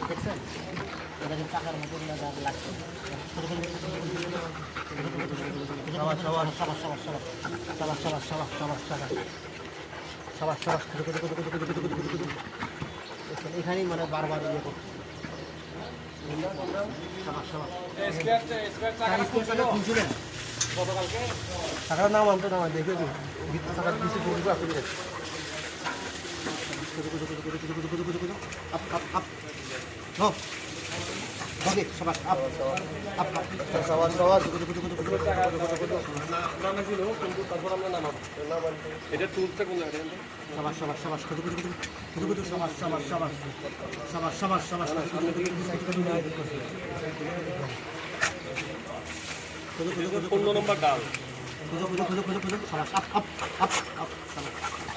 দেখছেন এটা কিন্তু টাকার মতো লাগছে এখানেই মানে বারবার ইয়ে করছে টাকার নাম আনতো না দেখে টাকার কিছু বলবো আপনি up, up, up. No. Okay, sabar, up. Up, up. Sabar, sabar. নামে ছিল কিন্তু তারপর আমরা নামাবো এটা টুলসটা কোন জায়গায় Sabar, sabar, sabar. Sabar, sabar, sabar. Sabar, sabar, sabar. কোন নম্বর ডাল Sabar, up, up, up, up. Sabar.